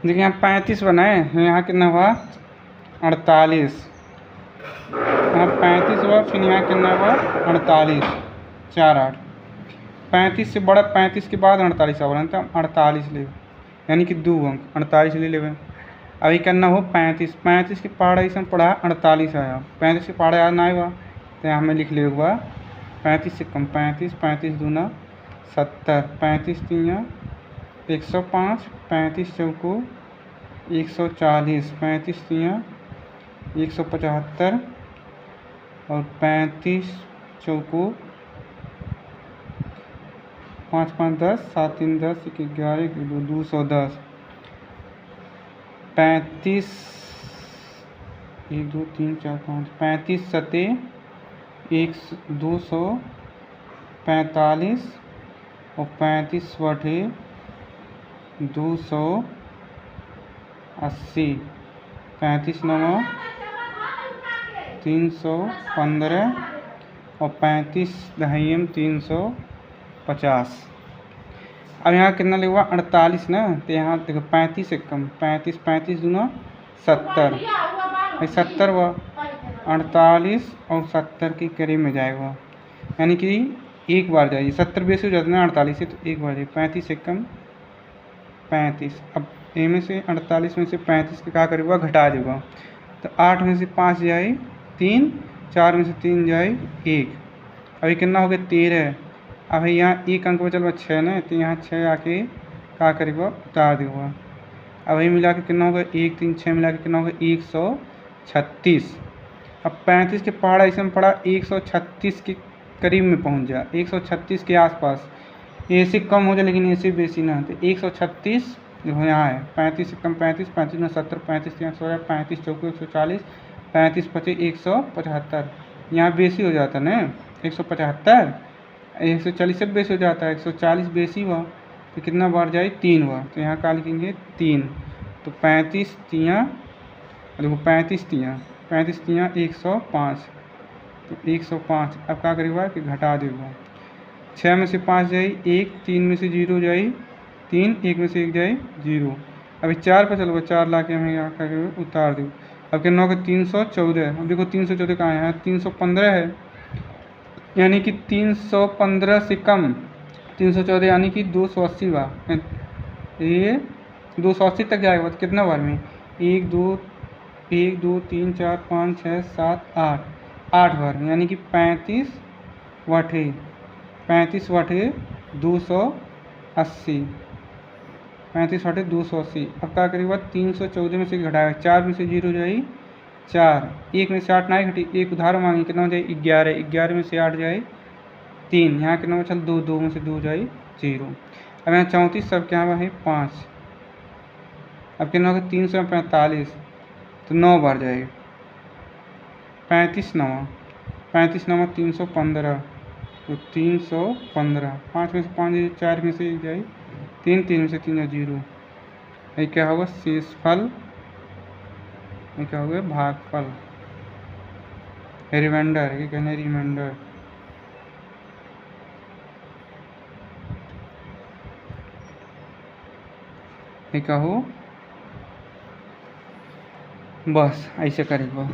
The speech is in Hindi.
देखिए यहाँ 35 बनाए, यहाँ कितना हुआ 48, यहाँ 35 हुआ, फिर यहाँ कितना हुआ 48, 4 8, 35 से बड़ा 35 के बाद 48 आवा तो हम 48 ले, यानी कि 2 अंक 48 ले लेवे। अभी करना हो 35, 35 के पहाड़ ऐसा पढ़ा 48 आया, 35 के पहाड़ याद ना हुआ तो यहाँ हमें लिख ले हुआ 35 से कम 35, 35 दूना 70, 35 तीन 105, 35 चौको 140, 35 तीन 175 और 35 चौको 5 5 10, 7 3 10, 1 11 210, 35 1 2 3 4 5, 35 सते 245 और 35 बटे 280, 35 9 315 और 35 दहाई 350। अब यहाँ कितना लिखा 48 ना, तो यहाँ देखो 35 से कम 35, 35 दूना 70, 70 हुआ 48 और 70 के करीब में जाएगा, यानी कि एक बार जाइए 70 बेसी हो जाता है ना 48 से, तो एक बार जाइए 35 से कम 35। अब ए में से 48 में से 35 के क्या करेगा घटा देगा, तो 8 में से 5 जाए 3, 4 में से 3 जाए 1, अभी कितना हो गया 13। अब यहाँ एक अंक बचल 6 ना, तो यहाँ 6 आके क्या करेगा उतार देगा। अब वही मिला के कितना होगा 1 3 6 मिला के कितना होगा 136। अब 35 के पहाड़ ऐसे में पड़ा 136 के करीब में पहुँच जा, 136 के आसपास, ऐसे कम हो जाए लेकिन ऐसे बेसी ना, तो 136 जो यहाँ है 35 से कम 35, 35 में 70, 35 यहाँ 100, 35 चौको 140, 35 25 175, यहाँ बेसी हो जाता है ना 175, 140 से बेसी हो जाता है, 140 बेसी हुआ तो कितना बार जाए 3 हुआ, तो यहाँ क्या लिखेंगे 3, तो 35 तियाँ देखो 35 तियाँ 105, तो 105। अब क्या करेगा कि घटा देगा, 6 में से 5 जाए 1, 3 में से 0 जाए 3, 1 में से 1 जाए 0, अभी 4 पर चलो 4 ला के हमें यहाँ करके उतार दो। अब कितना होगा 314, अब देखो 314 कहाँ है 315 है, यानी कि 315 से कम 314 यानी कि 280 बार, ये 280 तक जाएगा तो कितना बार में 1 2 3 4 5 6 7 8 बार, यानी कि 35 बटे 280, 35 बटे 280। अब क्या करेगा 314 में से घटाएगा, 4 में से 0 जाए 4, 1 में से 8 ना घटी, एक उधार मांगे कितना हो जाए 11, 11 में से 8 जाए 3, यहाँ कितना बचल 2, 2 में से 2 जाए 0। अब यहाँ 34 सब क्या है 5, अब कितना होगा 345, तो 9 बार जाएगी, 35 9 315, तो 315, 5 में से 5 4 में से 1 जाए 3, 3 में से 3 जाए 0, ये क्या होगा शेषफल, ये क्या होगा भागफल, रिमाइंडर, ये कहना है रिमाइंडर। ये क्या हो बस ऐसे करेगा।